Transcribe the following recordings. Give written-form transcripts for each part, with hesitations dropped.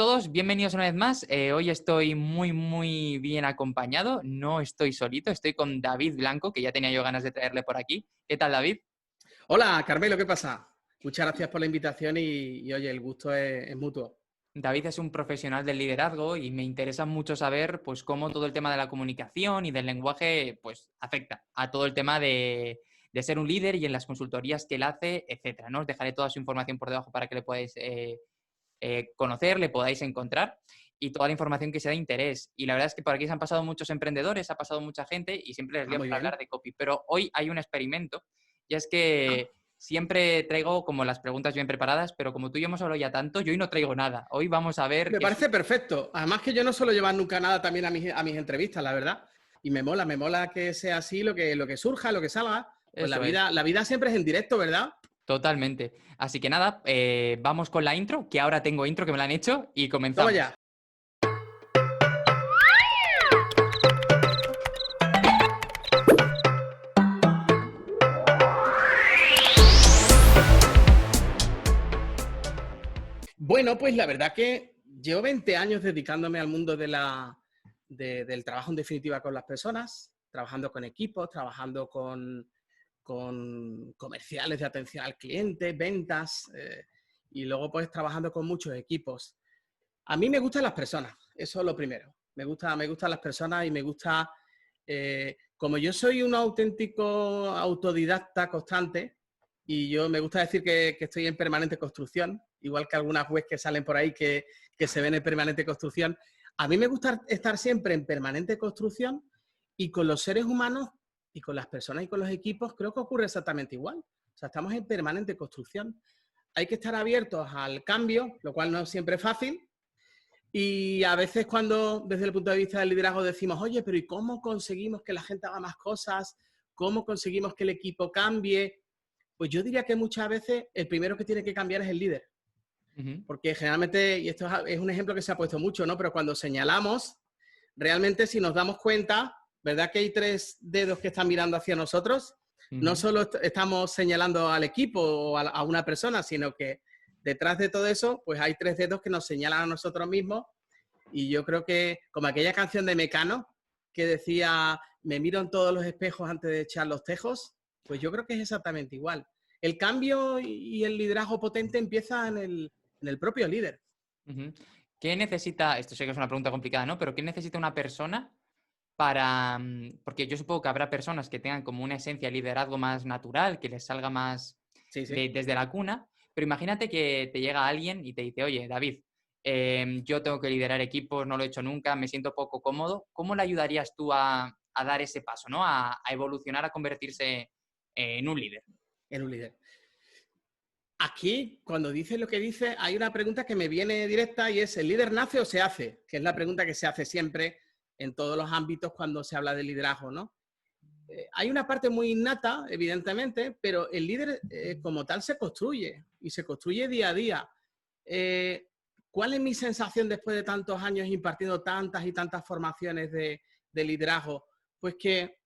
todos, bienvenidos una vez más. Hoy estoy muy bien acompañado. No estoy solito, estoy con David Blanco, que ya tenía yo ganas de traerle por aquí. ¿Qué tal, David? Hola, Carmelo, ¿qué pasa? Muchas gracias por la invitación y oye, el gusto es mutuo. David es un profesional del liderazgo y me interesa mucho saber pues, cómo todo el tema de la comunicación y del lenguaje pues, afecta a todo el tema de ser un líder y en las consultorías que él hace, etcétera, ¿no? Os dejaré toda su información por debajo para que le podáis conocer, le podáis encontrar y toda la información que sea de interés. Y la verdad es que por aquí se han pasado muchos emprendedores, ha pasado mucha gente y siempre les Ah, lío muy para hablar bien. de copy. Pero hoy hay un experimento y es Ah, que siempre traigo como las preguntas bien preparadas, pero como tú y yo hemos hablado ya tanto, yo hoy no traigo nada. Hoy vamos a ver me qué parece perfecto. Además que yo no suelo llevar nunca nada también a mis entrevistas, la verdad. Y me mola que sea así lo que surja, lo que salga. Pues la eso es. vida, la vida siempre es en directo, ¿verdad? Totalmente. Así que nada, vamos con la intro, que ahora tengo intro que me la han hecho y Toma comenzamos. ya. Bueno, pues la verdad que llevo 20 años dedicándome al mundo del trabajo en definitiva con las personas, trabajando con equipos, trabajando con comerciales de atención al cliente, ventas, y luego pues trabajando con muchos equipos. A mí me gustan las personas, eso es lo primero. Me gustan las personas y me gusta, como yo soy un auténtico autodidacta constante, y yo me gusta decir que estoy en permanente construcción, igual que algunas webs que salen por ahí que se ven en permanente construcción. A mí me gusta estar siempre en permanente construcción y con los seres humanos y con las personas y con los equipos creo que ocurre exactamente igual. O sea, estamos en permanente construcción. Hay que estar abiertos al cambio, lo cual no siempre es fácil. Y a veces cuando desde el punto de vista del liderazgo decimos, oye, pero ¿y cómo conseguimos que la gente haga más cosas? ¿Cómo conseguimos que el equipo cambie? Pues yo diría que muchas veces el primero que tiene que cambiar es el líder. Ujú. Porque generalmente, y esto es un ejemplo que se ha puesto mucho, ¿no? Pero cuando señalamos, realmente si nos damos cuenta, ¿verdad que hay tres dedos que están mirando hacia nosotros? No Ujú. solo estamos señalando al equipo o a una persona, sino que detrás de todo eso, pues hay tres dedos que nos señalan a nosotros mismos. Y yo creo que, como aquella canción de Mecano, que decía, me miro en todos los espejos antes de echar los tejos, pues yo creo que es exactamente igual. El cambio y el liderazgo potente empieza en el propio líder. Ujú. ¿Qué necesita, esto sé que es una pregunta complicada, ¿no? Pero ¿qué necesita una persona para, porque yo supongo que habrá personas que tengan como una esencia de liderazgo más natural, que les salga más Sí, sí. desde la cuna, pero imagínate que te llega alguien y te dice, oye, David, yo tengo que liderar equipos, no lo he hecho nunca, me siento poco cómodo. ¿Cómo le ayudarías tú a dar ese paso, ¿no? A evolucionar, a convertirse en un líder? En un líder. Aquí, cuando dices lo que dices, hay una pregunta que me viene directa y es, ¿el líder nace o se hace? Que es la pregunta que se hace siempre en todos los ámbitos cuando se habla de liderazgo, ¿no? Hay una parte muy innata, evidentemente, pero el líder como tal se construye y se construye día a día. Eh, ¿Cuál es mi sensación después de tantos años impartiendo tantas y tantas formaciones de liderazgo? Pues que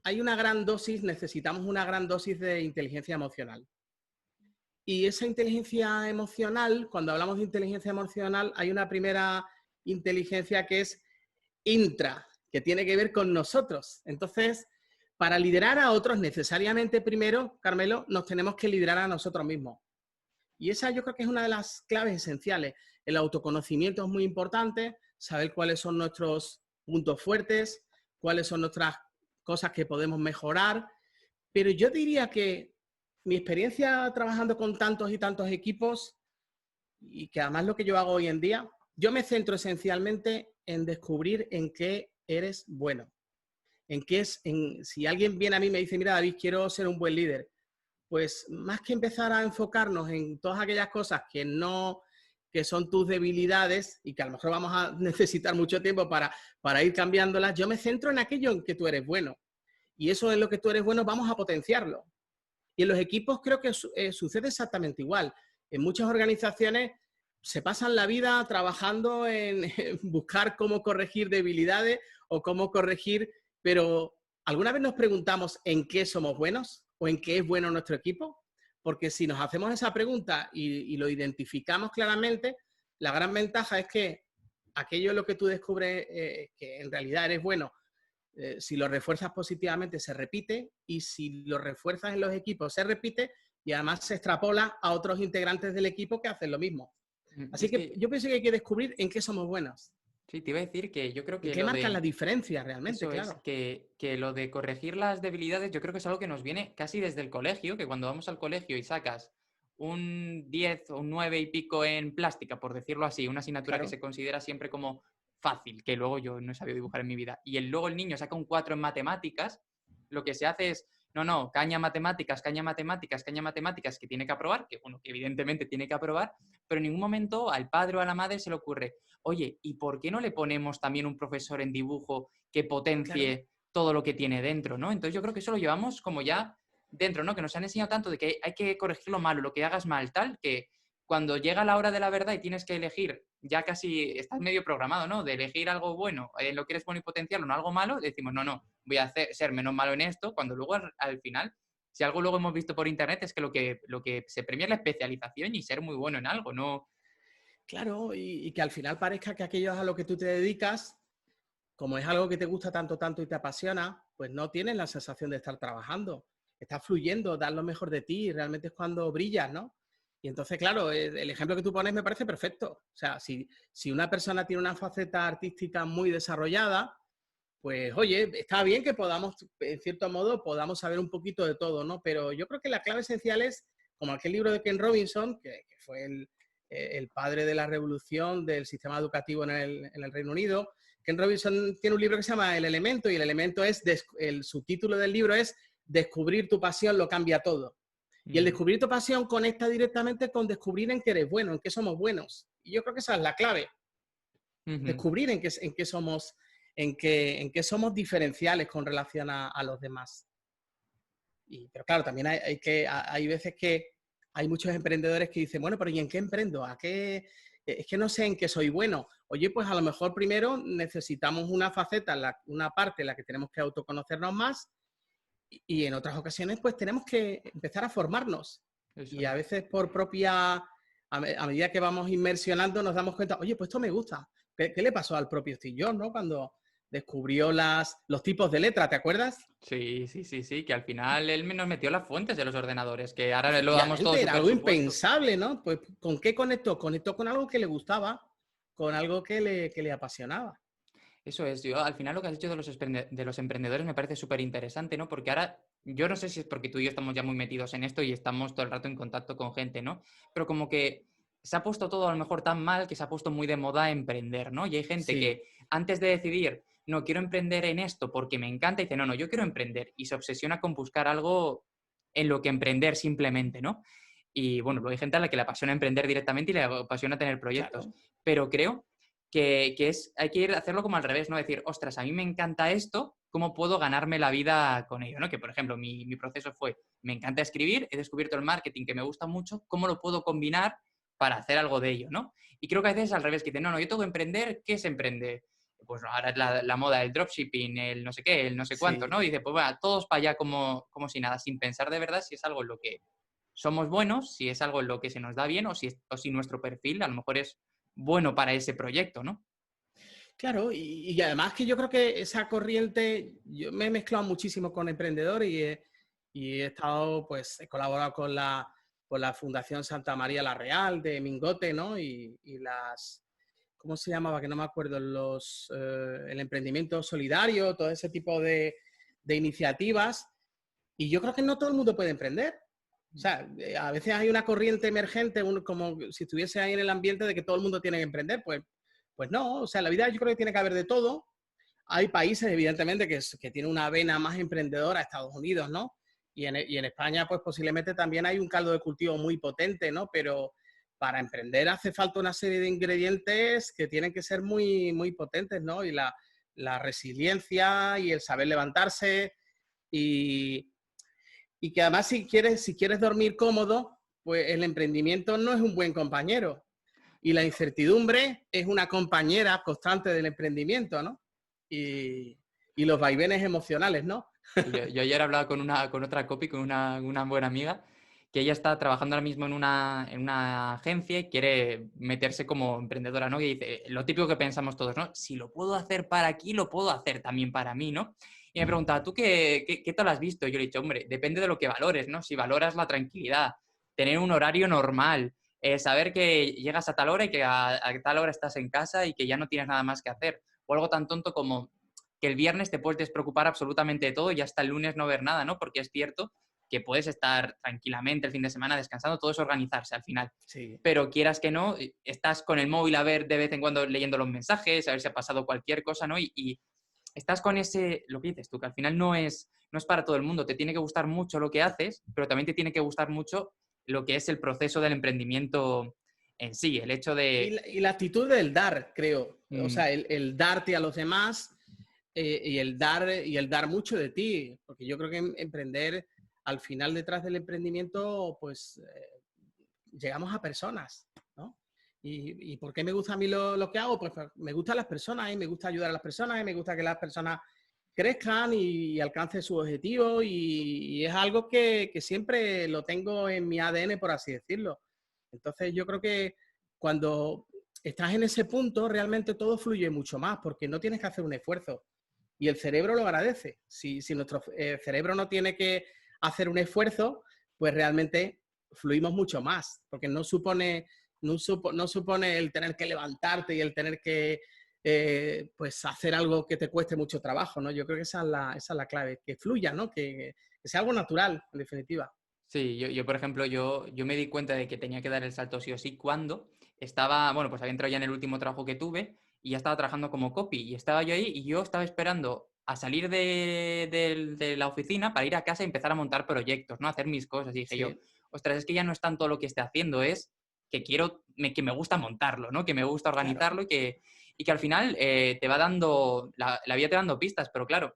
hay una gran dosis, necesitamos una gran dosis de inteligencia emocional. Y esa inteligencia emocional, cuando hablamos de inteligencia emocional, hay una primera inteligencia que es intra, que tiene que ver con nosotros. Entonces, para liderar a otros necesariamente primero, Carmelo, nos tenemos que liderar a nosotros mismos. Y esa yo creo que es una de las claves esenciales. El autoconocimiento es muy importante, saber cuáles son nuestros puntos fuertes, cuáles son nuestras cosas que podemos mejorar. Pero yo diría que mi experiencia trabajando con tantos y tantos equipos, y que además lo que yo hago hoy en día, yo me centro esencialmente en descubrir en qué eres bueno. Si alguien viene a mí y me dice, mira, David, quiero ser un buen líder, pues más que empezar a enfocarnos en todas aquellas cosas que son tus debilidades y que a lo mejor vamos a necesitar mucho tiempo para ir cambiándolas, yo me centro en aquello en que tú eres bueno. Y eso en lo que tú eres bueno vamos a potenciarlo. Y en los equipos creo que sucede exactamente igual. En muchas organizaciones se pasan la vida trabajando en buscar cómo corregir debilidades o cómo corregir, pero ¿alguna vez nos preguntamos en qué somos buenos o en qué es bueno nuestro equipo? Porque si nos hacemos esa pregunta y lo identificamos claramente, la gran ventaja es que aquello en lo que tú descubres que en realidad eres bueno, si lo refuerzas positivamente se repite, y si lo refuerzas en los equipos se repite, y además se extrapola a otros integrantes del equipo que hacen lo mismo. Y Así es que que, yo pienso que hay que descubrir en qué somos buenos, sí, te iba a decir que yo creo en que qué lo marcan las de, diferencias realmente, eso es, claro. que lo de corregir las debilidades, yo creo que es algo que nos viene casi desde el colegio, que cuando vamos al colegio y sacas un 10 o un 9 y pico en plástica, por decirlo así, una asignatura que Claro, se considera siempre como fácil, que luego yo no he sabido dibujar en mi vida, y luego el niño saca un 4 en matemáticas, lo que se hace es, no, caña matemáticas, caña matemáticas, caña matemáticas, que tiene que aprobar, que bueno, que evidentemente tiene que aprobar, pero en ningún momento al padre o a la madre se le ocurre, oye, ¿y por qué no le ponemos también un profesor en dibujo que claro. potencie todo lo que tiene dentro, ¿no? Entonces yo creo que eso lo llevamos como ya dentro, ¿no? Que nos han enseñado tanto de que hay que corregir lo malo, lo que hagas mal, tal, que cuando llega la hora de la verdad y tienes que elegir, ya casi estás medio programado, ¿no? De elegir algo bueno, en lo que eres bueno y potenciarlo, no algo malo, decimos, no, voy a ser menos malo en esto, cuando luego al final, si algo luego hemos visto por internet es que lo que se premia es la especialización y ser muy bueno en algo, ¿no? Claro, y que al final parezca que aquello es a lo que tú te dedicas, como es algo que te gusta tanto, tanto y te apasiona, pues no tienes la sensación de estar trabajando. Estás fluyendo, das lo mejor de ti y realmente es cuando brillas, ¿no? Y entonces, claro, el ejemplo que tú pones me parece perfecto. O sea, si una persona tiene una faceta artística muy desarrollada, pues oye, está bien que podamos, en cierto modo, podamos saber un poquito de todo, ¿no? Pero yo creo que la clave esencial es, como aquel libro de Ken Robinson, que fue el padre de la revolución del sistema educativo en el Reino Unido. Ken Robinson tiene un libro que se llama El Elemento, y el elemento es, el subtítulo del libro es Descubrir tu pasión lo cambia todo. Y el Mm, descubrir tu pasión conecta directamente con descubrir en qué eres bueno, en qué somos buenos. Y yo creo que esa es la clave, ujú. descubrir en qué somos diferenciales con relación a los demás. Pero claro, también hay veces que hay muchos emprendedores que dicen, bueno, pero ¿y en qué emprendo? ¿A qué? Es que no sé en qué soy bueno. Oye, pues a lo mejor primero necesitamos una faceta, una parte en la que tenemos que autoconocernos más, y en otras ocasiones pues tenemos que empezar a formarnos. Eso Y a es. veces por propia, a medida que vamos inmersionando nos damos cuenta, oye, pues esto me gusta. ¿Qué le pasó al propio Steve Jobs, ¿no? Cuando descubrió los tipos de letra, ¿te acuerdas? Sí, que al final él nos metió las fuentes de los ordenadores, que ahora lo damos todo Efectivamente, era súper algo supuesto. impensable, ¿no? Pues ¿con qué conectó? Conectó con algo que le gustaba, con algo que le apasionaba. Eso es, yo al final lo que has dicho de los emprendedores me parece súper interesante, ¿no? Porque ahora, yo no sé si es porque tú y yo estamos ya muy metidos en esto y estamos todo el rato en contacto con gente, ¿no? Pero como que se ha puesto todo a lo mejor tan mal que se ha puesto muy de moda emprender, ¿no? Y hay gente Sí, que antes de decidir, no, quiero emprender en esto porque me encanta, dice, no, yo quiero emprender. Y se obsesiona con buscar algo en lo que emprender simplemente, ¿no? Y bueno, luego hay gente a la que le apasiona emprender directamente y le apasiona tener proyectos. claro. Pero creo hay que hacerlo como al revés, ¿no? Decir, ostras, a mí me encanta esto, ¿cómo puedo ganarme la vida con ello? ¿No? Que, por ejemplo, mi proceso fue, me encanta escribir, he descubierto el marketing que me gusta mucho, ¿cómo lo puedo combinar para hacer algo de ello, ¿no? Y creo que a veces es al revés, que dicen, no, yo tengo que emprender, ¿qué es emprender? Pues no, ahora es la moda, el dropshipping, el no sé qué, el no sé cuánto, Sí, ¿no? Y dice, pues bueno, todos para allá como si nada, sin pensar de verdad si es algo en lo que somos buenos, si es algo en lo que se nos da bien o si nuestro perfil a lo mejor es bueno para ese proyecto, ¿no? claro, y además que yo creo que esa corriente, yo me he mezclado muchísimo con emprendedores y he estado, pues, he colaborado con la Fundación Santa María la Real de Mingote, ¿no? Y ¿cómo se llamaba? Que no me acuerdo, el emprendimiento solidario, todo ese tipo de iniciativas. Y yo creo que no todo el mundo puede emprender. O sea, a veces hay una corriente emergente, como si estuviese ahí en el ambiente de que todo el mundo tiene que emprender. Pues no, o sea, en la vida yo creo que tiene que haber de todo. Hay países, evidentemente, que tienen una vena más emprendedora, Estados Unidos, ¿no? Y en España, pues posiblemente también hay un caldo de cultivo muy potente, ¿no? Pero para emprender hace falta una serie de ingredientes que tienen que ser muy, muy potentes, ¿no? Y la resiliencia y el saber levantarse, y, y que además si quieres dormir cómodo, pues el emprendimiento no es un buen compañero. Y la incertidumbre es una compañera constante del emprendimiento, ¿no? Y, y los vaivenes emocionales, ¿no? Sí, yo ayer hablaba con otra copy, con una buena amiga, que ella está trabajando ahora mismo en una agencia y quiere meterse como emprendedora, ¿no? Y dice, lo típico que pensamos todos, ¿no? Si lo puedo hacer para aquí, lo puedo hacer también para mí, ¿no? Y me preguntaba, ¿tú qué tal has visto? Y yo le he dicho, hombre, depende de lo que valores, ¿no? Si valoras la tranquilidad, tener un horario normal, saber que llegas a tal hora y que a tal hora estás en casa y que ya no tienes nada más que hacer. O algo tan tonto como que el viernes te puedes despreocupar absolutamente de todo y hasta el lunes no ver nada, ¿no? Porque es cierto que puedes estar tranquilamente el fin de semana descansando, todo es organizarse al final. Sí. Pero quieras que no, estás con el móvil a ver de vez en cuando leyendo los mensajes, a ver si ha pasado cualquier cosa, ¿no? Y estás con ese, lo que dices tú, que al final no es para todo el mundo, te tiene que gustar mucho lo que haces, pero también te tiene que gustar mucho lo que es el proceso del emprendimiento en sí, el hecho de... Y la actitud del dar, creo. O Mm, sea, el darte a los demás y el dar mucho de ti. Porque yo creo que emprender, al final detrás del emprendimiento, pues llegamos a personas, ¿no? ¿Y por qué me gusta a mí lo que hago? Pues me gustan las personas y me gusta ayudar a las personas y me gusta que las personas crezcan y alcancen sus objetivos y es algo que siempre lo tengo en mi ADN, por así decirlo. Entonces yo creo que cuando estás en ese punto, realmente todo fluye mucho más porque no tienes que hacer un esfuerzo y el cerebro lo agradece. Si nuestro cerebro no tiene que hacer un esfuerzo, pues realmente fluimos mucho más porque no supone el tener que levantarte y el tener que pues hacer algo que te cueste mucho trabajo, ¿no? Yo creo que esa es la clave, que fluya, ¿no? Que sea algo natural, en definitiva. sí, por ejemplo, yo me di cuenta de que tenía que dar el salto sí o sí cuando estaba, bueno, pues había entrado ya en el último trabajo que tuve y ya estaba trabajando como copy y estaba yo ahí y yo estaba esperando a salir de la oficina para ir a casa y empezar a montar proyectos, ¿no? A hacer mis cosas. Y dije yo, Sí, ostras, es que ya no es tanto lo que esté haciendo, es que que me gusta montarlo, ¿no? Que me gusta claro. organizarlo y que al final te va dando, la vida te va dando pistas, pero claro,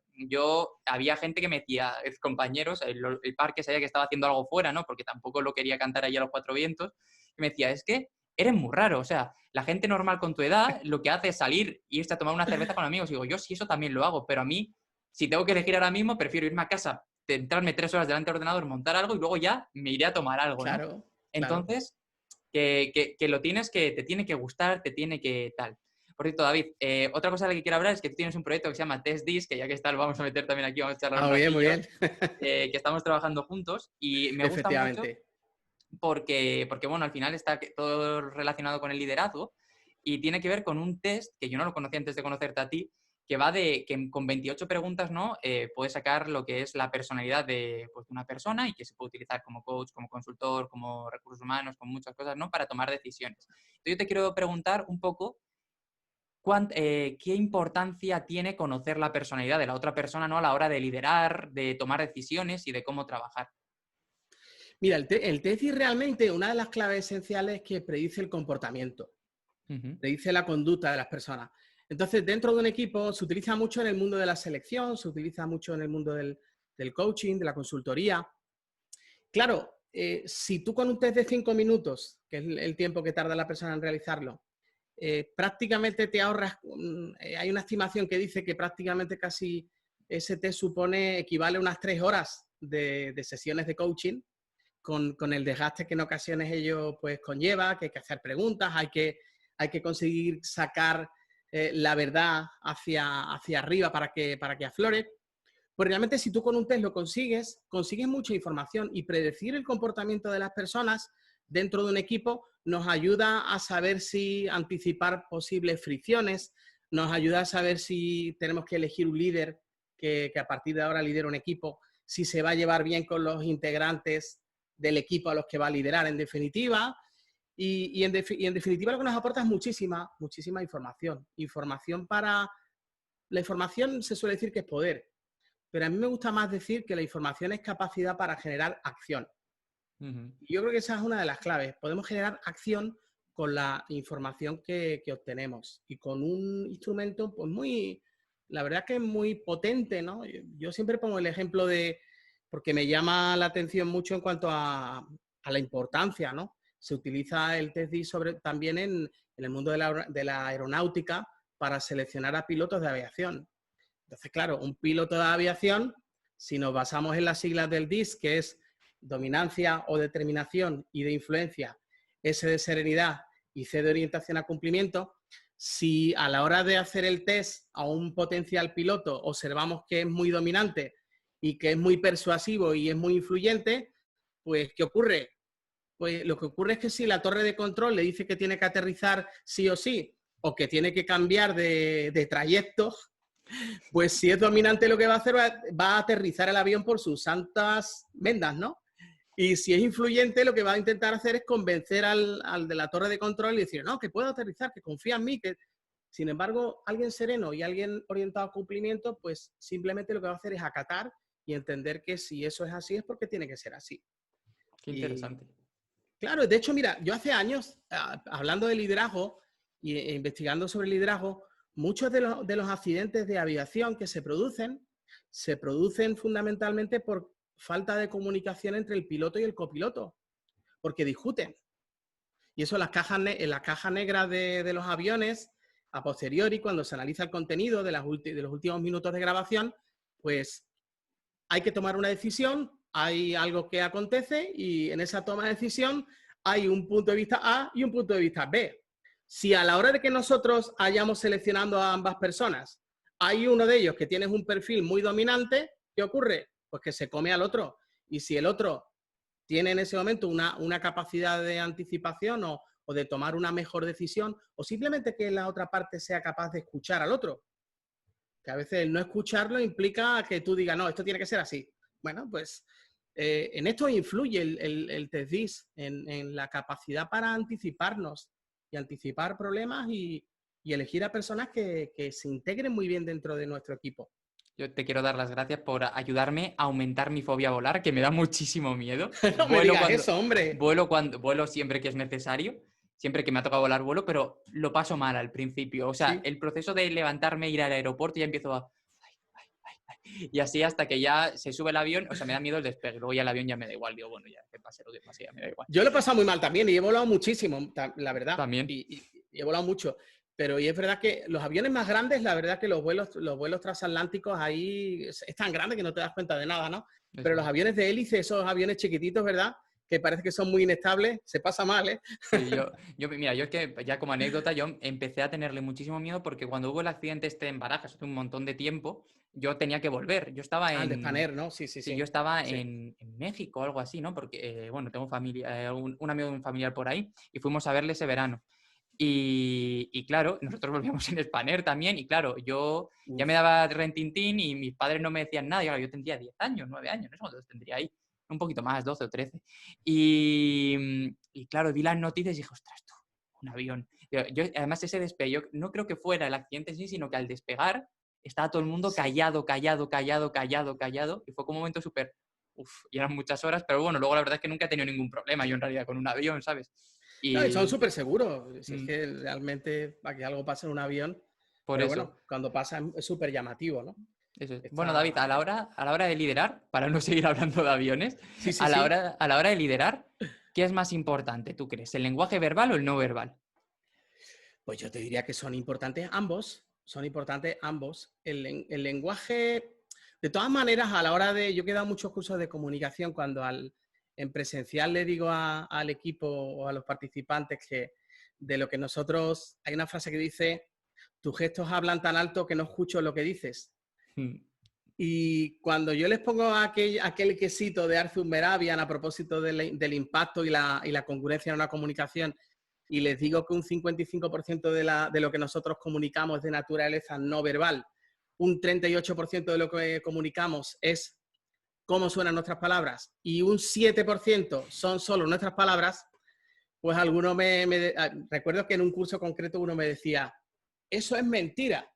había gente que me decía, compañeros, el parque sabía que estaba haciendo algo fuera, ¿no? Porque tampoco lo quería cantar allí a los cuatro vientos, y me decía, es que eres muy raro, o sea, la gente normal con tu edad lo que hace es salir, irse a tomar una cerveza con amigos, y digo, yo sí eso también lo hago, pero a mí, si tengo que elegir ahora mismo, prefiero irme a casa, centrarme 3 horas delante del ordenador, montar algo y luego ya me iré a tomar algo, ¿no? Claro, claro. Entonces, que lo tienes que, te tiene que gustar, te tiene que tal. Por cierto, David, otra cosa de la que quiero hablar es que tú tienes un proyecto que se llama Test Disc, que ya que está, lo vamos a meter también aquí, vamos a charlar un Muy bien, muy ratillo, bien. que estamos trabajando juntos y me gusta mucho Efectivamente. porque bueno, al final está todo relacionado con el liderazgo y tiene que ver con un test que yo no lo conocía antes de conocerte a ti, que va de que con 28 preguntas, ¿no? Puedes sacar lo que es la personalidad de, pues, de una persona y que se puede utilizar como coach, como consultor, como recursos humanos, con muchas cosas, ¿no? Para tomar decisiones. Entonces yo te quiero preguntar un poco ¿qué importancia tiene conocer la personalidad de la otra persona, ¿no? A la hora de liderar, de tomar decisiones y de cómo trabajar? Mira, el TEFI realmente una de las claves esenciales es que predice el comportamiento, Ujú. predice la conducta de las personas. Entonces, dentro de un equipo se utiliza mucho en el mundo de la selección, se utiliza mucho en el mundo del coaching, de la consultoría. Claro, si tú con un test de 5 minutos, que es el tiempo que tarda la persona en realizarlo, prácticamente te ahorras, hay una estimación que dice que prácticamente casi ese test equivale a unas 3 horas de sesiones de coaching con el desgaste que en ocasiones ello pues conlleva, que hay que hacer preguntas, hay que conseguir sacar la verdad hacia arriba para que aflore. Pues realmente si tú con un test lo consigues, consigues mucha información y predecir el comportamiento de las personas dentro de un equipo nos ayuda a saber si anticipar posibles fricciones, nos ayuda a saber si tenemos que elegir un líder que a partir de ahora lidera un equipo, si se va a llevar bien con los integrantes del equipo a los que va a liderar en definitiva. Y en definitiva lo que nos aporta es muchísima información. La información se suele decir que es poder, pero a mí me gusta más decir que la información es capacidad para generar acción. Ujú. Y yo creo que esa es una de las claves. Podemos generar acción con la información que obtenemos y con un instrumento pues la verdad que es muy potente, ¿no? Yo siempre pongo el ejemplo porque me llama la atención mucho en cuanto a la importancia, ¿no? Se utiliza el test también en el mundo de la aeronáutica para seleccionar a pilotos de aviación. Entonces, claro, un piloto de aviación, si nos basamos en las siglas del DIS, que es dominancia o determinación y de influencia, S de serenidad y C de orientación a cumplimiento, si a la hora de hacer el test a un potencial piloto observamos que es muy dominante y que es muy persuasivo y es muy influyente, pues ¿qué ocurre? Pues lo que ocurre es que si la torre de control le dice que tiene que aterrizar sí o sí, o que tiene que cambiar de trayecto, pues si es dominante lo que va a hacer va a aterrizar el avión por sus santas vendas, ¿no? Y si es influyente, lo que va a intentar hacer es convencer al de la torre de control y decir, no, que puedo aterrizar, que confía en mí. Que... Sin embargo, alguien sereno y alguien orientado a cumplimiento, pues simplemente lo que va a hacer es acatar y entender que si eso es así es porque tiene que ser así. Qué Y interesante. claro, de hecho, mira, yo hace años, hablando de liderazgo e investigando sobre liderazgo, muchos de los accidentes de aviación que se producen fundamentalmente por falta de comunicación entre el piloto y el copiloto, porque discuten. Y eso en la caja negra de los aviones, a posteriori, cuando se analiza el contenido de los últimos minutos de grabación, pues hay que tomar una decisión, hay algo que acontece y en esa toma de decisión hay un punto de vista A y un punto de vista B. Si a la hora de que nosotros hayamos seleccionado a ambas personas, hay uno de ellos que tiene un perfil muy dominante, ¿qué ocurre? Pues que se come al otro. Y si el otro tiene en ese momento una capacidad de anticipación o de tomar una mejor decisión, o simplemente que la otra parte sea capaz de escuchar al otro, que a veces el no escucharlo implica que tú digas, no, esto tiene que ser así. Bueno, pues en esto influye el TESDIS, en la capacidad para anticiparnos y anticipar problemas y elegir a personas que se integren muy bien dentro de nuestro equipo. Yo te quiero dar las gracias por ayudarme a aumentar mi fobia a volar, que me da muchísimo miedo. No me digas eso, hombre. Vuelo siempre que es necesario, siempre que me ha tocado volar vuelo, pero lo paso mal al principio. O sea, Sí. el proceso de levantarme e ir al aeropuerto ya empiezo a... Y así hasta que ya se sube el avión, o sea, me da miedo el despegue. Luego ya el avión ya me da igual, digo, bueno, ya que pase lo que pase, ya me da igual. Yo lo he pasado muy mal también y he volado muchísimo, la verdad. También. Y he volado mucho. Pero y es verdad que los aviones más grandes, la verdad que los vuelos transatlánticos ahí es tan grande que no te das cuenta de nada, ¿no? Pero los aviones de hélice, esos aviones chiquititos, ¿verdad? Que parece que son muy inestables, se pasa mal, ¿eh? Sí, mira, yo es que ya como anécdota, yo empecé a tenerle muchísimo miedo porque cuando hubo el accidente este en Barajas hace un montón de tiempo, yo tenía que volver. Yo estaba Ah, el de en... Spanair, ¿no? Sí. Sí, yo estaba Sí. en México o algo así, ¿no? Porque, bueno, tengo familia, un amigo de un familiar por ahí y fuimos a verle ese verano. Y claro, nosotros volvíamos en Spanair también y claro, yo ya me daba rentintín y mis padres no me decían nada. Y claro, yo tendría 10 años, 9 años, no sé cuántos tendría ahí, un poquito más, 12 o 13. Y claro, vi las noticias y dije, ostras, tú, un avión. Además, ese despegue, yo no creo que fuera el accidente en sí, sino que al despegar estaba todo el mundo callado. Y fue como un momento súper... Uf, y eran muchas horas, pero bueno, luego la verdad es que nunca he tenido ningún problema yo en realidad con un avión, ¿sabes? No, y son Y súper seguros. Si es que realmente para que algo pase en un avión, por pero eso, bueno, cuando pasa es súper llamativo, ¿no? eso es. Bueno, David, Está... a la hora de liderar, para no seguir hablando de aviones, Sí. a la hora de liderar, ¿qué es más importante, tú crees? ¿El lenguaje verbal o el no verbal? Pues yo te diría que son importantes ambos. El lenguaje, de todas maneras, a la hora de, yo he dado muchos cursos de comunicación cuando en presencial le digo al equipo o a los participantes que de lo que nosotros, hay una frase que dice, tus gestos hablan tan alto que no escucho lo que dices. Y cuando yo les pongo aquel quesito de Arthur Meravian a propósito del impacto y la congruencia en una comunicación, y les digo que un 55% de lo que nosotros comunicamos es de naturaleza no verbal, un 38% de lo que comunicamos es cómo suenan nuestras palabras y un 7% son solo nuestras palabras, pues alguno recuerdo que en un curso concreto uno me decía, eso es mentira.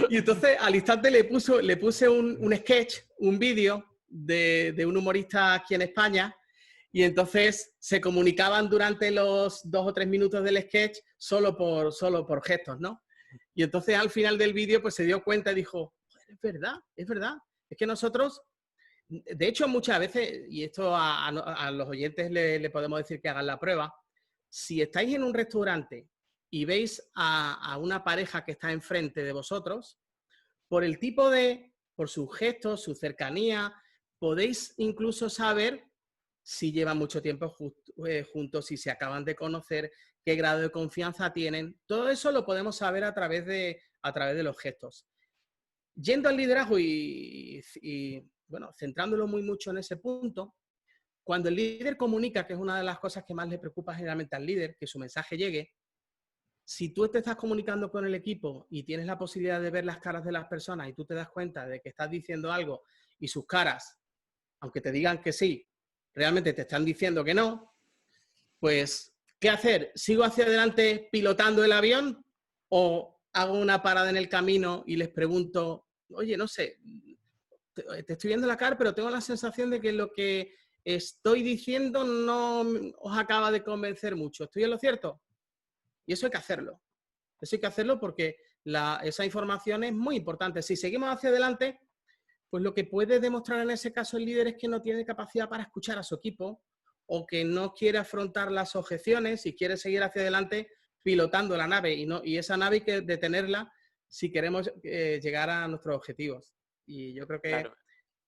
Y entonces al instante le puse un sketch, un vídeo de un humorista aquí en España, y entonces se comunicaban durante los 2 o 3 minutos del sketch solo por gestos, ¿no? Y entonces al final del vídeo pues se dio cuenta y dijo, es verdad. Es que nosotros, de hecho muchas veces, y esto a los oyentes le podemos decir que hagan la prueba, si estáis en un restaurante y veis a una pareja que está enfrente de vosotros, por sus gestos, su cercanía, podéis incluso saber si llevan mucho tiempo juntos, si se acaban de conocer, qué grado de confianza tienen. Todo eso lo podemos saber a través de los gestos. Yendo al liderazgo y bueno, centrándolo mucho en ese punto, cuando el líder comunica, que es una de las cosas que más le preocupa generalmente al líder, que su mensaje llegue, si tú te estás comunicando con el equipo y tienes la posibilidad de ver las caras de las personas y tú te das cuenta de que estás diciendo algo y sus caras, aunque te digan que sí, realmente te están diciendo que no, pues, ¿qué hacer? ¿Sigo hacia adelante pilotando el avión o hago una parada en el camino y les pregunto, oye, no sé, te estoy viendo la cara, pero tengo la sensación de que lo que estoy diciendo no os acaba de convencer mucho. ¿Estoy en lo cierto? Y eso hay que hacerlo. Eso hay que hacerlo porque esa información es muy importante. Si seguimos hacia adelante, pues lo que puede demostrar en ese caso el líder es que no tiene capacidad para escuchar a su equipo o que no quiere afrontar las objeciones y quiere seguir hacia adelante pilotando la nave y esa nave hay que detenerla si queremos llegar a nuestros objetivos. Y yo creo que Claro.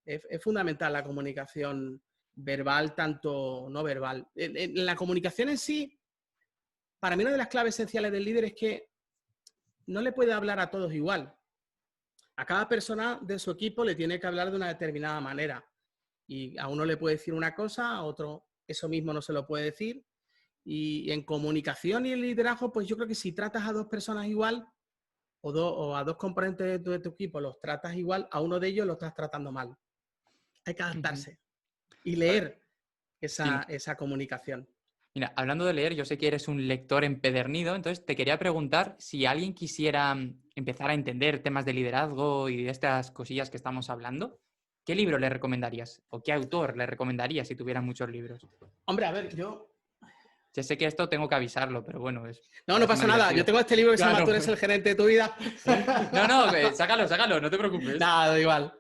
es fundamental la comunicación verbal, tanto no verbal. En la comunicación en sí, para mí una de las claves esenciales del líder es que no le puede hablar a todos igual. A cada persona de su equipo le tiene que hablar de una determinada manera. Y a uno le puede decir una cosa, a otro eso mismo no se lo puede decir. Y en comunicación y en liderazgo, pues yo creo que si tratas a dos personas igual o a dos componentes de tu equipo los tratas igual, a uno de ellos lo estás tratando mal. Hay que adaptarse y leer Sí. esa comunicación. Mira, hablando de leer, yo sé que eres un lector empedernido, entonces te quería preguntar si alguien quisiera empezar a entender temas de liderazgo y de estas cosillas que estamos hablando, ¿qué libro le recomendarías? ¿O qué autor le recomendarías si tuviera muchos libros? Hombre, a ver, yo... Ya sé que esto tengo que avisarlo, pero bueno, No, para no ser más pasa nada. Yo divertido. tengo este libro que se llama Claro. Tú eres el gerente de tu vida. No, sácalo, no te preocupes. Nada, da igual.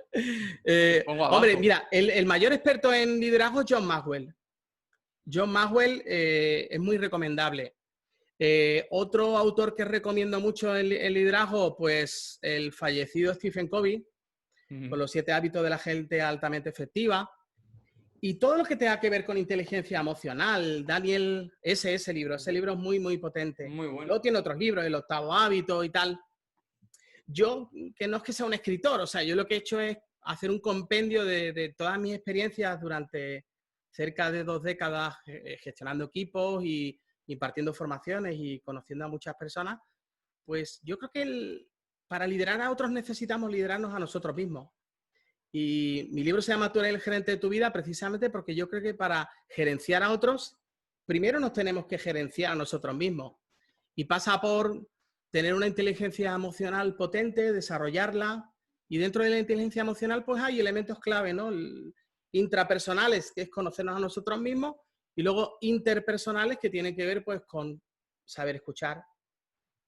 Pongo Hombre, abajo. mira, el mayor experto en liderazgo es John Maxwell. John Maxwell es muy recomendable. Otro autor que recomiendo mucho en liderazgo, pues el fallecido Stephen Covey, con los 7 hábitos de la gente altamente efectiva. Y todo lo que tenga que ver con inteligencia emocional, Daniel, ese libro es muy potente. Muy bueno. Luego tiene otros libros, el 8º hábito y tal. Yo, que no es que sea un escritor, o sea, yo lo que he hecho es hacer un compendio de todas mis experiencias durante cerca de 2 décadas gestionando equipos y impartiendo formaciones y conociendo a muchas personas. Pues yo creo que para liderar a otros necesitamos liderarnos a nosotros mismos. Y mi libro se llama Tú eres el gerente de tu vida precisamente porque yo creo que para gerenciar a otros, primero nos tenemos que gerenciar a nosotros mismos. Y pasa por tener una inteligencia emocional potente, desarrollarla. Y dentro de la inteligencia emocional, pues hay elementos clave, ¿no? Intrapersonales, que es conocernos a nosotros mismos, y luego interpersonales, que tienen que ver, pues, con saber escuchar.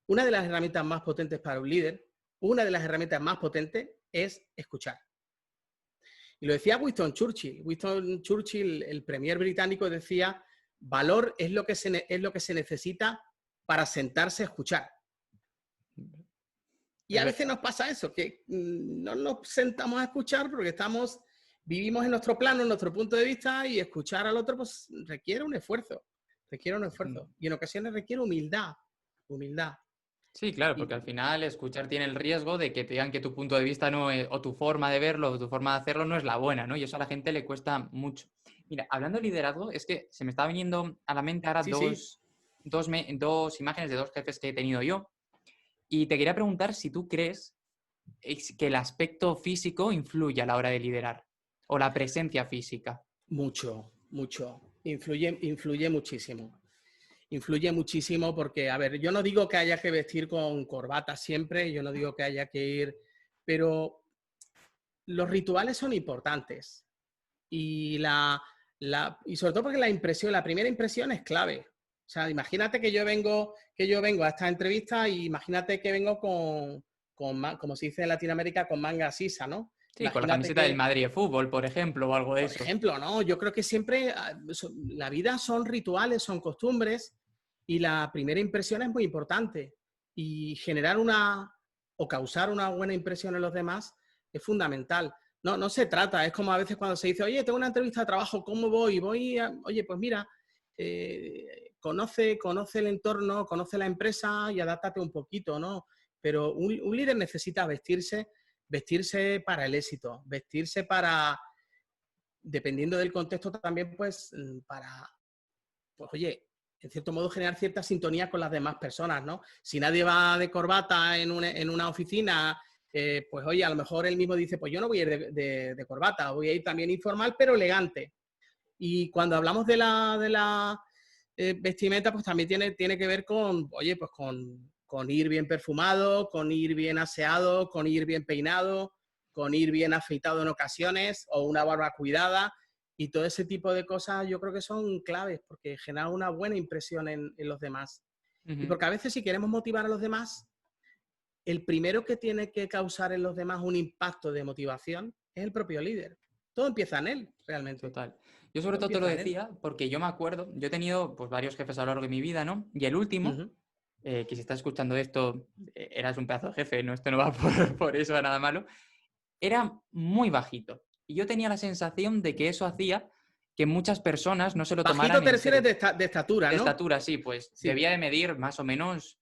Una de las herramientas más potentes para un líder, una de las herramientas más potentes es escuchar. Y lo decía Winston Churchill. Winston Churchill, el premier británico, decía, valor es lo que se necesita para sentarse a escuchar. Y a veces nos pasa eso, que no nos sentamos a escuchar porque vivimos en nuestro plano, en nuestro punto de vista, y escuchar al otro pues requiere un esfuerzo. Y en ocasiones requiere humildad. Sí, claro, porque al final escuchar tiene el riesgo de que te digan que tu punto de vista no es, o tu forma de verlo, o tu forma de hacerlo no es la buena, ¿no? Y eso a la gente le cuesta mucho. Mira, hablando de liderazgo, es que se me está viniendo a la mente ahora Sí. dos imágenes de 2 jefes que he tenido yo. Y te quería preguntar si tú crees que el aspecto físico influye a la hora de liderar, o la presencia física. Mucho. Influye muchísimo. Influye muchísimo porque, a ver, yo no digo que haya que vestir con corbata siempre, yo no digo que haya que ir, pero los rituales son importantes. Y, y sobre todo porque la primera impresión es clave. O sea, imagínate que yo vengo a esta entrevista y imagínate que vengo como se dice en Latinoamérica, con manga sisa, ¿no? Sí, con la Imagínate camiseta del que, Madrid de fútbol, por ejemplo, o algo de por eso. ejemplo, ¿no? Yo creo que siempre la vida son rituales, son costumbres y la primera impresión es muy importante. Y generar o causar una buena impresión en los demás es fundamental. no se trata. Es como a veces cuando se dice, oye, tengo una entrevista de trabajo, ¿cómo voy? Oye, pues mira, conoce el entorno, conoce la empresa y adáptate un poquito, ¿no? Pero un líder necesita vestirse para el éxito, vestirse para, dependiendo del contexto también, pues para, pues oye, en cierto modo generar cierta sintonía con las demás personas, ¿no? Si nadie va de corbata en una oficina, pues oye, a lo mejor él mismo dice, pues yo no voy a ir de corbata, voy a ir también informal, pero elegante. Y cuando hablamos de la vestimenta, pues también tiene que ver con, oye, pues con ir bien perfumado, con ir bien aseado, con ir bien peinado, con ir bien afeitado en ocasiones o una barba cuidada. Y todo ese tipo de cosas yo creo que son claves porque generan una buena impresión en los demás. Y Ujú. porque a veces si queremos motivar a los demás, el primero que tiene que causar en los demás un impacto de motivación es el propio líder. Todo empieza en él, realmente. Total. Yo sobre Todo todo te lo empieza en él. decía porque yo me acuerdo, yo he tenido pues varios jefes a lo largo de mi vida, ¿no? Y el último, Ujú. que si estás escuchando esto, eras un pedazo de jefe, ¿no? Esto no va por eso a nada malo, era muy bajito. Y yo tenía la sensación de que eso hacía que muchas personas no se lo Bajito tomaran te en refieres serio. de estatura, De ¿no? estatura, sí, pues Sí. debía de medir más o menos,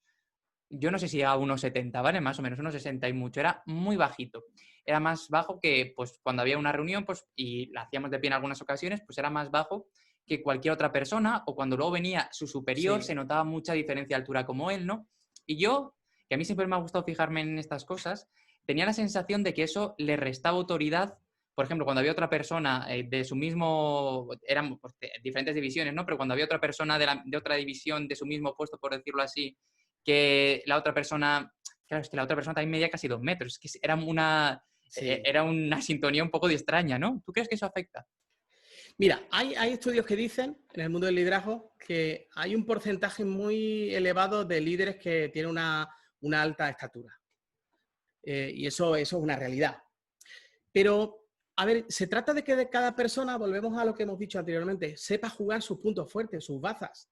yo no sé si llegaba a unos 70, ¿vale? Más o menos, unos 60 y mucho. Era muy bajito. Era más bajo que, pues, cuando había una reunión, pues, y la hacíamos de pie en algunas ocasiones, pues era más bajo que cualquier otra persona, o cuando luego venía su superior, Sí. se notaba mucha diferencia de altura como él, ¿no? Y yo, que a mí siempre me ha gustado fijarme en estas cosas, tenía la sensación de que eso le restaba autoridad. Por ejemplo, cuando había otra persona de su mismo, eran pues, diferentes divisiones, ¿no? Pero cuando había otra persona de otra división de su mismo puesto, por decirlo así, que la otra persona, claro, es que la otra persona también medía casi 2 metros, es que Sí. era una sintonía un poco extraña, ¿no? ¿Tú crees que eso afecta? Mira, hay estudios que dicen en el mundo del liderazgo que hay un porcentaje muy elevado de líderes que tienen una alta estatura. Y eso es una realidad. Pero, a ver, se trata de que de cada persona, volvemos a lo que hemos dicho anteriormente, sepa jugar sus puntos fuertes, sus bazas.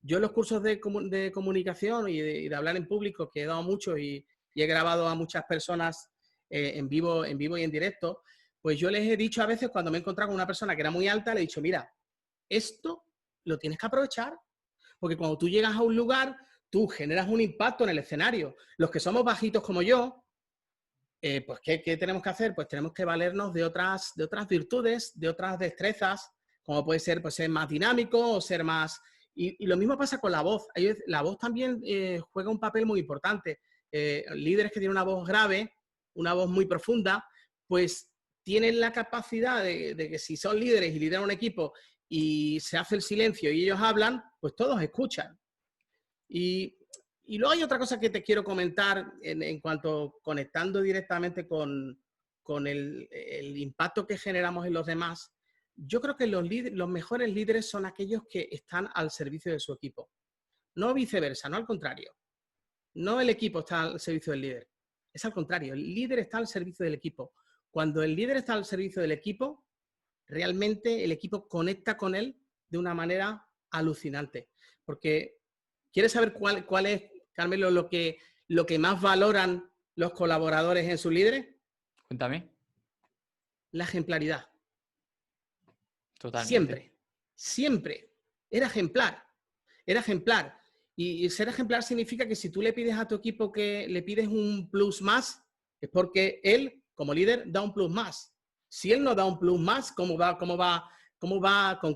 Yo en los cursos de comunicación y de hablar en público, que he dado mucho y he grabado a muchas personas en vivo y en directo, pues yo les he dicho a veces cuando me he encontrado con una persona que era muy alta, le he dicho, mira, esto lo tienes que aprovechar, porque cuando tú llegas a un lugar, tú generas un impacto en el escenario. Los que somos bajitos como yo, pues ¿qué tenemos que hacer? Pues tenemos que valernos de otras virtudes, de otras destrezas, como puede ser pues, ser más dinámico o ser más... Y lo mismo pasa con la voz. La voz también juega un papel muy importante. Líderes que tienen una voz grave, una voz muy profunda, pues tienen la capacidad de que si son líderes y lideran un equipo y se hace el silencio y ellos hablan, pues todos escuchan. Y, y luego hay otra cosa que te quiero comentar en cuanto conectando directamente con el impacto que generamos en los demás. Yo creo que los mejores líderes son aquellos que están al servicio de su equipo. No viceversa, no al contrario. No el equipo está al servicio del líder. Es al contrario, el líder está al servicio del equipo. Cuando el líder está al servicio del equipo, realmente el equipo conecta con él de una manera alucinante. Porque, ¿quieres saber cuál es, Carmelo, lo que más valoran los colaboradores en sus líderes? Cuéntame. La ejemplaridad. Totalmente. Siempre, siempre. Era ejemplar, era ejemplar. Y ser ejemplar significa que si tú le pides a tu equipo que le pides un plus más, es porque él, como líder, da un plus más. Si él no da un plus más, con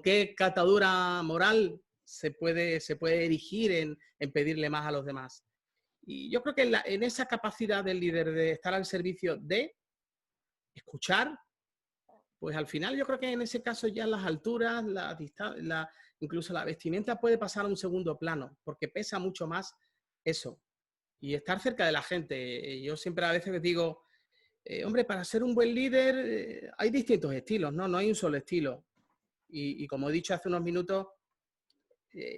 qué catadura moral se puede erigir en pedirle más a los demás? Y yo creo que en esa capacidad del líder de estar al servicio de escuchar, pues al final yo creo que en ese caso ya las alturas, incluso la vestimenta puede pasar a un segundo plano, porque pesa mucho más eso. Y estar cerca de la gente. Yo siempre a veces les digo, hombre, para ser un buen líder hay distintos estilos, ¿no? No hay un solo estilo. Y como he dicho hace unos minutos,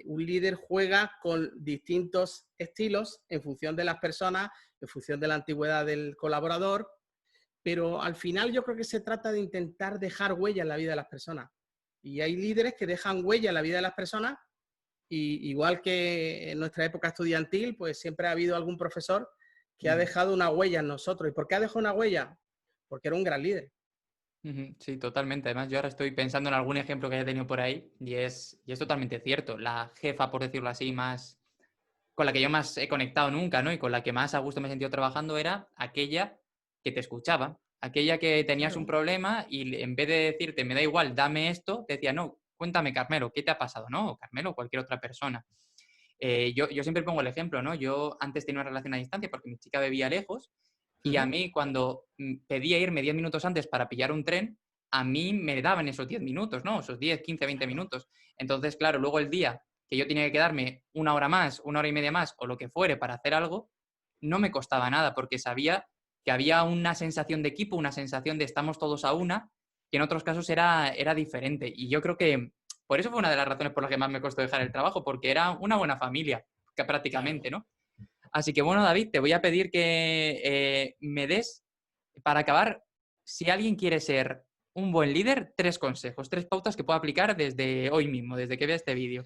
un líder juega con distintos estilos en función de las personas, en función de la antigüedad del colaborador, pero al final yo creo que se trata de intentar dejar huella en la vida de las personas. Y hay líderes que dejan huella en la vida de las personas, y igual que en nuestra época estudiantil, pues siempre ha habido algún profesor que ha Ujú. dejado una huella en nosotros. ¿Y por qué ha dejado una huella? Porque era un gran líder. Ujú, sí, totalmente. Además, yo ahora estoy pensando en algún ejemplo que haya tenido por ahí y es totalmente cierto. La jefa, por decirlo así, más con la que yo más he conectado nunca, ¿no? Y con la que más a gusto me he sentido trabajando era aquella que te escuchaba, aquella que tenías un Claro. problema y en vez de decirte, me da igual, dame esto, te decía, no, cuéntame, Carmelo, ¿qué te ha pasado? ¿No? O Carmelo o cualquier otra persona. Yo siempre pongo el ejemplo, ¿no? Yo antes tenía una relación a distancia porque mi chica vivía lejos y a Ujú. mí cuando pedía irme 10 minutos antes para pillar un tren, a mí me daban esos 10 minutos, ¿no? Esos 10, 15, 20 Claro. minutos. Entonces, claro, luego el día que yo tenía que quedarme una hora más, una hora y media más o lo que fuere para hacer algo, no me costaba nada porque sabía que había una sensación de equipo, una sensación de estamos todos a una, que en otros casos era diferente. Y yo creo que por eso fue una de las razones por las que más me costó dejar el trabajo, porque era una buena familia, que Claro. prácticamente, ¿no? Así que bueno, David, te voy a pedir que me des, para acabar, si alguien quiere ser un buen líder, 3 consejos, 3 pautas que pueda aplicar desde hoy mismo, desde que vea este vídeo.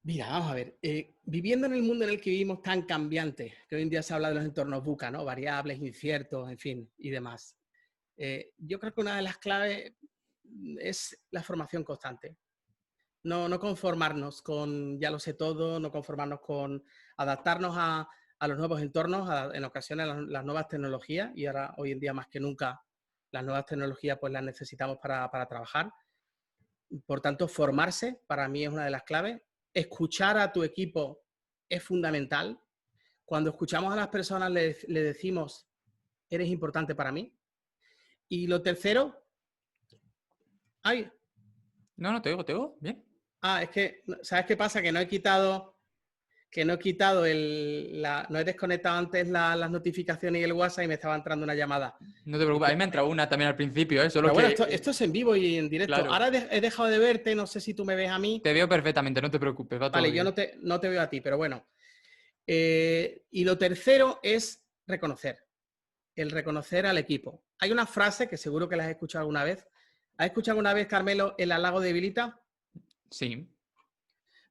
Mira, vamos a ver. Viviendo en el mundo en el que vivimos tan cambiante, que hoy en día se habla de los entornos VUCA, ¿no? Variables, inciertos, en fin, y demás. Yo creo que una de las claves es la formación constante. No conformarnos con ya lo sé todo, no conformarnos con adaptarnos a los nuevos entornos, en ocasiones las nuevas tecnologías, y ahora hoy en día más que nunca las nuevas tecnologías pues las necesitamos para trabajar. Por tanto, formarse para mí es una de las claves. Escuchar a tu equipo es fundamental. Cuando escuchamos a las personas le decimos, eres importante para mí. Y lo tercero, ay, No, no, te oigo, bien. es que, ¿sabes qué pasa? Que no he desconectado antes las notificaciones y el WhatsApp y me estaba entrando una llamada. No te preocupes, a mí me ha entrado una también al principio, ¿eh? Solo Pero bueno, que, esto es en vivo y en directo. claro, Ahora he dejado de verte, no sé si tú me ves a mí. te veo perfectamente, no te preocupes, va todo Vale, yo bien. no te veo a ti, pero bueno. Y lo tercero es reconocer, el reconocer al equipo. Hay una frase que seguro que la has escuchado alguna vez. ¿Has escuchado alguna vez, Carmelo, el halago debilita? Sí,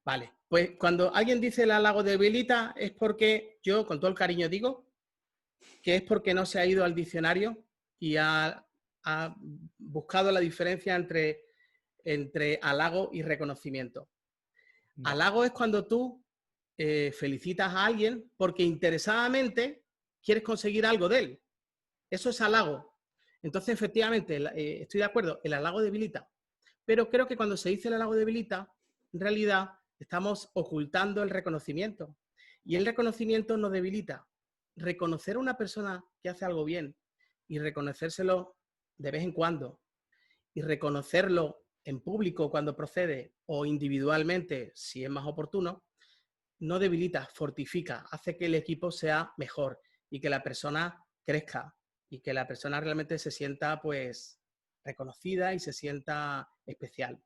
Vale, pues cuando alguien dice el halago debilita es porque yo, con todo el cariño, digo que es porque no se ha ido al diccionario y ha buscado la diferencia entre halago y reconocimiento. vale. Halago es cuando tú felicitas a alguien porque interesadamente quieres conseguir algo de él. Eso es halago. Entonces, efectivamente, estoy de acuerdo, el halago debilita. Pero creo que cuando se dice el halago debilita, en realidad estamos ocultando el reconocimiento. Y el reconocimiento nos debilita. Reconocer a una persona que hace algo bien y reconocérselo de vez en cuando y reconocerlo en público cuando procede o individualmente si es más oportuno, no debilita, fortifica, hace que el equipo sea mejor y que la persona crezca y que la persona realmente se sienta pues reconocida y se sienta especial.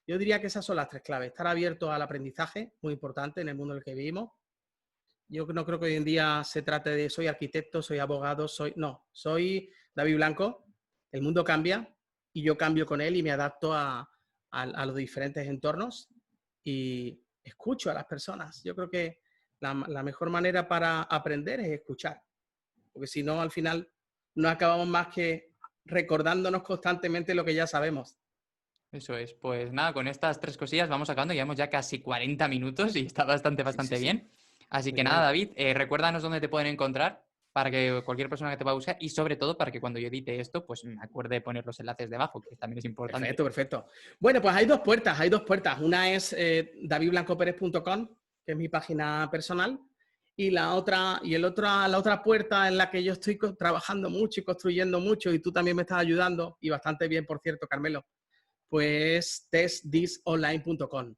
Yo diría que esas son las 3 claves. Estar abierto al aprendizaje, muy importante en el mundo en el que vivimos. Yo no creo que hoy en día se trate de soy arquitecto, soy abogado, soy David Blanco. El mundo cambia y yo cambio con él y me adapto a los diferentes entornos y escucho a las personas. Yo creo que la mejor manera para aprender es escuchar, porque si no, al final no acabamos más que recordándonos constantemente lo que ya sabemos. Eso es. Pues nada, con estas 3 cosillas vamos acabando. Llevamos ya casi 40 minutos y está bastante, Sí, sí, bastante sí. bien. Así Muy que nada, bien. David, recuérdanos dónde te pueden encontrar para que cualquier persona que te va a buscar y sobre todo para que cuando yo edite esto, pues me acuerde de poner los enlaces debajo, que también es importante. Perfecto, perfecto. Bueno, pues hay dos puertas, hay dos puertas. Una es davidblancoperez.com, que es mi página personal, y la otra puerta en la que yo estoy trabajando mucho y construyendo mucho, y tú también me estás ayudando, y bastante bien, por cierto, Carmelo, pues testthisonline.com.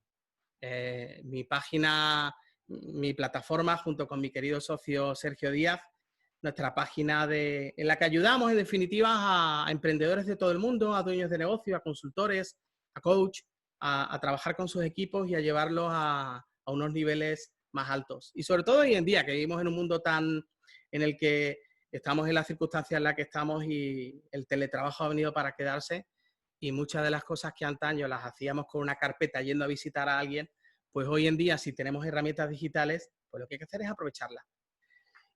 Mi página, mi plataforma, junto con mi querido socio Sergio Díaz, nuestra página en la que ayudamos, en definitiva, a emprendedores de todo el mundo, a dueños de negocio, a consultores, a coach, a trabajar con sus equipos y a llevarlos a unos niveles más altos. Y sobre todo hoy en día, que vivimos en un mundo en el que estamos en las circunstancias en las que estamos y el teletrabajo ha venido para quedarse y muchas de las cosas que antaño las hacíamos con una carpeta yendo a visitar a alguien, pues hoy en día, si tenemos herramientas digitales, pues lo que hay que hacer es aprovecharlas.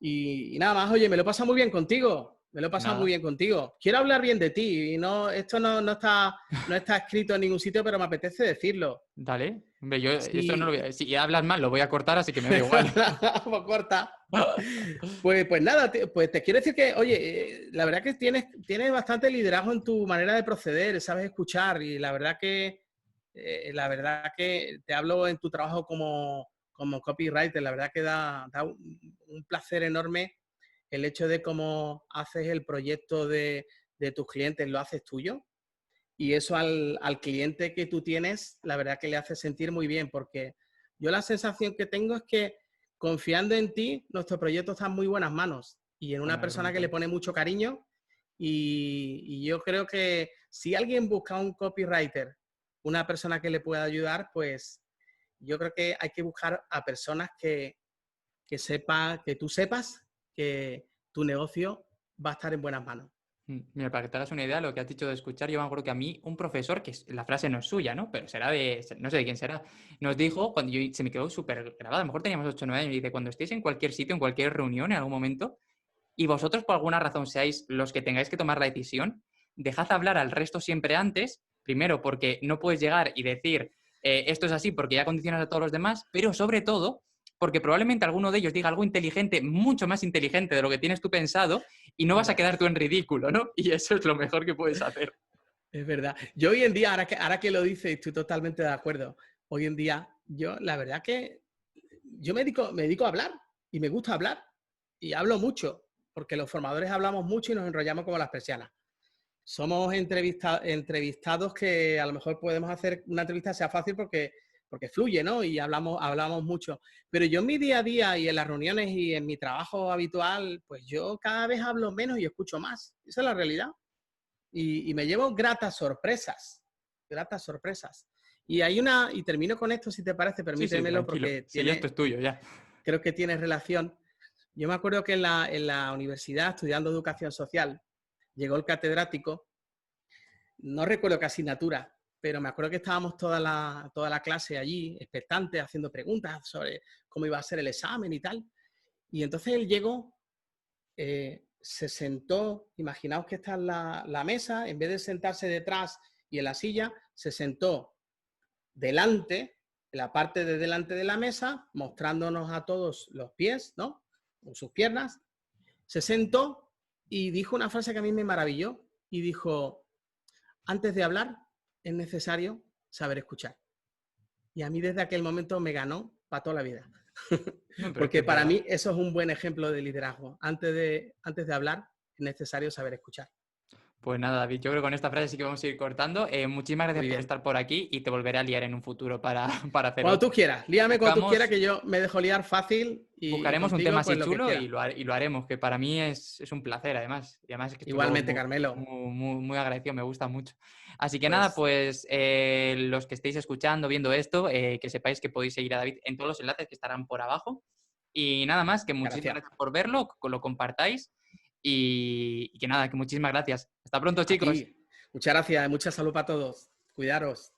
Y nada más, oye, me lo pasa muy bien contigo. Me lo he pasado muy Nada. bien contigo. Quiero hablar bien de ti y esto no está escrito en ningún sitio, pero me apetece decirlo. Dale. Hombre, yo esto no lo Sí, voy a... Si hablas mal, lo voy a cortar, así que me da igual. pues corta. Pues nada, pues te quiero decir que, oye, la verdad que tienes bastante liderazgo en tu manera de proceder, sabes escuchar y la verdad que te hablo en tu trabajo como copywriter, la verdad que da un placer enorme el hecho de cómo haces el proyecto de tus clientes, lo haces tuyo. Y eso al cliente que tú tienes, la verdad que le hace sentir muy bien, porque yo la sensación que tengo es que confiando en ti, nuestro proyecto está en muy buenas manos y en Pues una me alegro persona que le mucho. pone mucho cariño. Y yo creo que si alguien busca un copywriter, una persona que le pueda ayudar, pues yo creo que hay que buscar a personas que tú sepas que tu negocio va a estar en buenas manos. Mira, para que te hagas una idea, lo que has dicho de escuchar, yo me acuerdo que a mí un profesor, la frase no es suya, ¿no? Pero será no sé de quién será, nos dijo, se me quedó súper grabada, a lo mejor teníamos 8 o 9 años, y dice, cuando estéis en cualquier sitio, en cualquier reunión, en algún momento, y vosotros por alguna razón seáis los que tengáis que tomar la decisión, dejad hablar al resto siempre antes, primero porque no puedes llegar y decir, esto es así porque ya condicionas a todos los demás, pero sobre todo porque probablemente alguno de ellos diga algo inteligente, mucho más inteligente de lo que tienes tú pensado, y no vas a quedar tú en ridículo, ¿no? Y eso es lo mejor que puedes hacer. Es verdad. Yo hoy en día, ahora que lo dices, estoy totalmente de acuerdo. Hoy en día, yo la verdad que yo me dedico a hablar y me gusta hablar y hablo mucho, porque los formadores hablamos mucho y nos enrollamos como las persianas. Somos entrevistados que a lo mejor podemos hacer una entrevista sea fácil porque fluye, ¿no? Y hablamos mucho. Pero yo en mi día a día y en las reuniones y en mi trabajo habitual, pues yo cada vez hablo menos y escucho más. Esa es la realidad. Y me llevo gratas sorpresas, gratas sorpresas. Y termino con esto, si te parece, Sí, sí, permítemelo, tranquilo. porque Sí, esto es tuyo, ya. creo que tiene relación. Yo me acuerdo que en la universidad, estudiando educación social, llegó el catedrático, no recuerdo qué asignatura, pero me acuerdo que estábamos toda la clase allí, expectantes, haciendo preguntas sobre cómo iba a ser el examen y tal. Y entonces él llegó, se sentó, imaginaos que está en la mesa, en vez de sentarse detrás y en la silla, se sentó delante, en la parte de delante de la mesa, mostrándonos a todos los pies, ¿no? Con sus piernas. Se sentó y dijo una frase que a mí me maravilló y dijo, antes de hablar es necesario saber escuchar. Y a mí desde aquel momento me ganó para toda la vida. No, pero es que Porque es para verdad. mí eso es un buen ejemplo de liderazgo. Antes de hablar es necesario saber escuchar. Pues nada, David, yo creo que con esta frase sí que vamos a ir cortando. Muchísimas gracias Muy por bien. estar por aquí y te volveré a liar en un futuro para, para hacer Cuando tú otro. quieras, líame cuando tú quieras, Buscamos, que yo me dejo liar fácil y buscaremos un tema contigo así pues lo que chulo quieras. y lo haremos, que para mí es un placer además. Y además es que estoy luego Igualmente, Carmelo. muy agradecido, me gusta mucho. Así que nada, Pues pues los que estéis escuchando, viendo esto, que sepáis que podéis seguir a David en todos los enlaces que estarán por abajo. Y nada más, que muchísimas gracias. gracias por verlo, que lo compartáis y que nada, que muchísimas gracias. Hasta pronto, A chicos. ti. Muchas gracias. Mucha salud para todos. Cuidaros.